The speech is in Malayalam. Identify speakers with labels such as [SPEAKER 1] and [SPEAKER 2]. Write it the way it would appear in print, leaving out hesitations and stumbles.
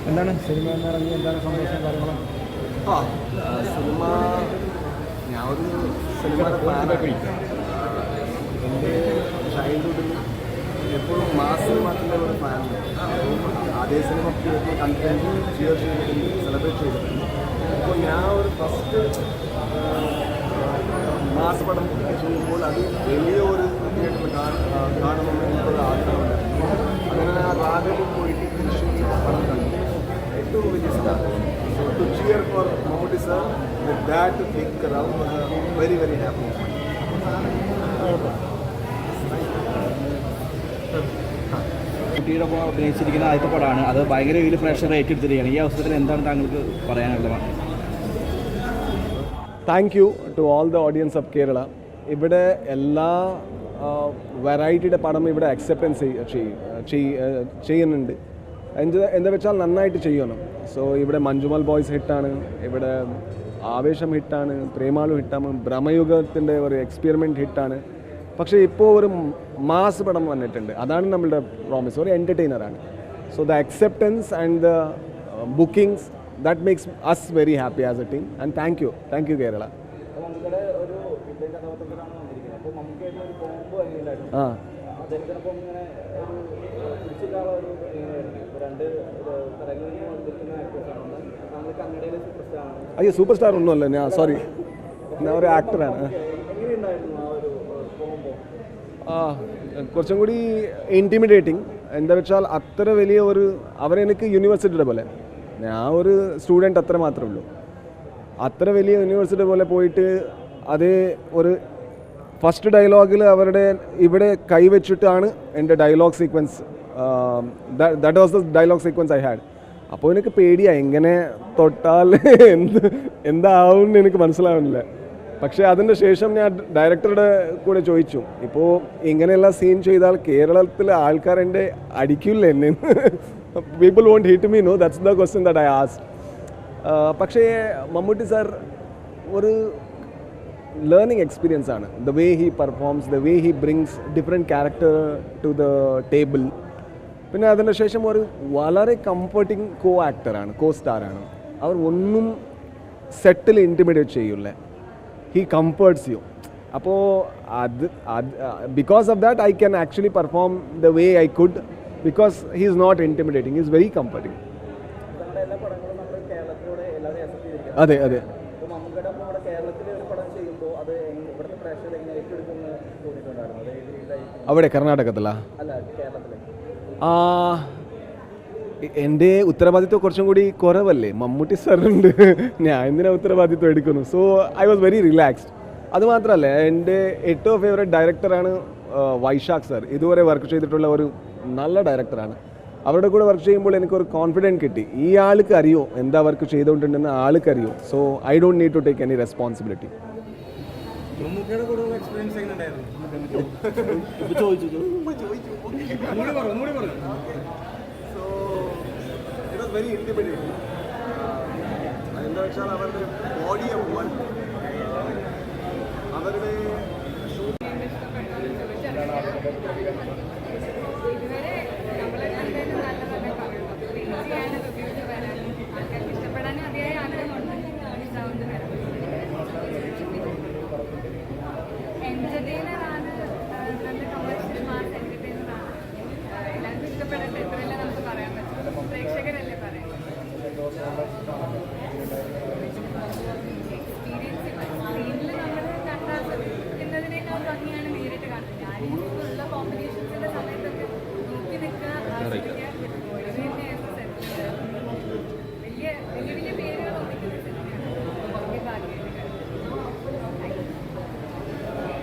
[SPEAKER 1] എന്താണ് സിനിമ എന്നിറങ്ങി എന്താണ് സന്തോഷം കാര്യങ്ങളും?
[SPEAKER 2] സിനിമ ഞാൻ ഒരു സിനിമയുടെ ഫാനാണ്. എൻ്റെ ചൈൽഡ്ഹുഡിൽ എപ്പോഴും മാസ് സിനിമത്തിൻ്റെ ഒരു ഫാനാണ്. അതേ സിനിമ കണ്ടിട്ട് ഷിയർ ചെയ്തിട്ടുണ്ട്, സെലിബ്രേറ്റ് ചെയ്തിട്ടുണ്ട്. അപ്പോൾ ഞാൻ ഒരു ഫസ്റ്റ് മാസ് പടം ചെയ്യുമ്പോൾ അത് വലിയ ഒരു തിയേറ്ററിൽ കാണണമെന്ന് എനിക്കൊരു ആഗ്രഹമുണ്ടായിരുന്നു. അങ്ങനെ ഞാൻ റാഗലിൽ പോയിട്ട് തൃശ്ശൂരിൽ പടം കണ്ടു. ഏറ്റവും വലിയ star. So to cheer for Mammootty sir with that big crowd was a very very happy moment.
[SPEAKER 1] കുട്ടിയുടെ ഒപ്പം അഭിനയിച്ചിരിക്കുന്ന ആദ്യത്തെ പടമാണ്. അത് ഭയങ്കര വലിയ പ്രേക്ഷകർ ഏറ്റെടുത്തിരിക്കുകയാണ്. ഈ അവസരത്തിൽ എന്താണ് താങ്കൾക്ക് പറയാനുള്ളത്?
[SPEAKER 2] Thank you to all the audience of Kerala. ഇവിടെ എല്ലാ വെറൈറ്റിയുടെ പടം ഇവിടെ അക്സെപ്റ്റൻസ് ചെയ്യുന്നുണ്ട്. എന്താ വെച്ചാൽ നന്നായിട്ട് ചെയ്യണം. സോ ഇവിടെ മഞ്ജുമൽ ബോയ്സ് ഹിറ്റാണ്, ഇവിടെ ആവേശം ഹിറ്റാണ്, പ്രേമാളു ഹിറ്റാണ്, ബ്രഹ്മയുഗത്തിൻ്റെ ഒരു എക്സ്പെരിമെൻറ്റ് ഹിറ്റാണ്. പക്ഷേ ഇപ്പോൾ ഒരു മാസ് പടം വന്നിട്ടുണ്ട്. അതാണ് നമ്മളുടെ പ്രോമിസ്. ഒരു എൻ്റർടൈനറാണ്. So the acceptance and the bookings that makes us very happy as a team. And thank you Kerala. ആ അയ്യോ സൂപ്പർ സ്റ്റാർ ഒന്നുമല്ല, ഞാൻ സോറി, ഞാൻ ഒരു ആക്ടറാണ്. കുറച്ചും കൂടി ഇൻറ്റിമിഡേറ്റിംഗ്. എന്താ വെച്ചാൽ അത്ര വലിയ ഒരു അവരെനിക്ക് യൂണിവേഴ്സിറ്റിയുടെ പോലെ, ഞാൻ ഒരു സ്റ്റുഡൻറ്റ് അത്ര മാത്രമേ ഉള്ളൂ. അത്ര വലിയ യൂണിവേഴ്സിറ്റി പോലെ പോയിട്ട് അതേ ഒരു ഫസ്റ്റ് ഡയലോഗിൽ അവരുടെ ഇവിടെ കൈവച്ചിട്ടാണ് എൻ്റെ dialogue sequence. That was the dialogue sequence I had. അപ്പോൾ എനിക്ക് പേടിയാണ്, എങ്ങനെ തൊട്ടാൽ എന്താവും എനിക്ക് മനസ്സിലാവുന്നില്ല. പക്ഷേ അതിൻ്റെ ശേഷം ഞാൻ ഡയറക്ടറുടെ കൂടെ ചോദിച്ചു, ഇപ്പോൾ ഇങ്ങനെയുള്ള സീൻ ചെയ്താൽ കേരളത്തിലെ ആൾക്കാർ എൻ്റെ അടിക്കില്ലേ എന്നെ? People won't hit me, no? That's the question that I asked. പക്ഷേ മമ്മൂട്ടി സാർ ഒരു ലേണിംഗ് എക്സ്പീരിയൻസ് ആണ്. The way he performs, the way he brings different character to the table. പിന്നെ അതിന് ശേഷം ഒരു വളരെ കംഫർട്ടിങ് കോ ആക്ടറാണ്, കോ സ്റ്റാറാണ്. അവർ ഒന്നും സെറ്റിൽ ഇൻറ്റിമിഡേറ്റ് ചെയ്യില്ല. He comforts you. അപ്പോൾ അത് because of that I can actually perform the way I could, because he is not intimidating, he is very comforting. അതെ അതെ. അവിടെ കർണാടകത്തിലാ? എൻ്റെ ഉത്തരവാദിത്വം കുറച്ചും കൂടി കുറവല്ലേ, മമ്മൂട്ടി സാറുണ്ട്, ഞാൻ എന്തിനാ ഉത്തരവാദിത്വം എടുക്കുന്നു. So I was very relaxed. അതുമാത്രമല്ല, എൻ്റെ ഏറ്റവും ഫേവറേറ്റ് ഡയറക്ടറാണ് വൈശാഖ് സാർ. ഇതുവരെ വർക്ക് ചെയ്തിട്ടുള്ള ഒരു നല്ല ഡയറക്ടറാണ്. അവരുടെ കൂടെ വർക്ക് ചെയ്യുമ്പോൾ എനിക്കൊരു കോൺഫിഡൻസ് കിട്ടി. ഈ ആൾക്ക് അറിയോ എന്താ വർക്ക് ചെയ്തുകൊണ്ടിരുന്ന ആൾക്ക് അറിയോ. So I don't need to take any responsibility. എന്താ വെച്ചാൽ അവരുടെ ബോഡിയെ അവരുടെ
[SPEAKER 3] എല്ലാവർക്കും ഇഷ്ടപ്പെടട്ടെ, എത്രയല്ലേ നമുക്ക് പറയാൻ പറ്റും, പ്രേക്ഷകരല്ലേ പറയാം.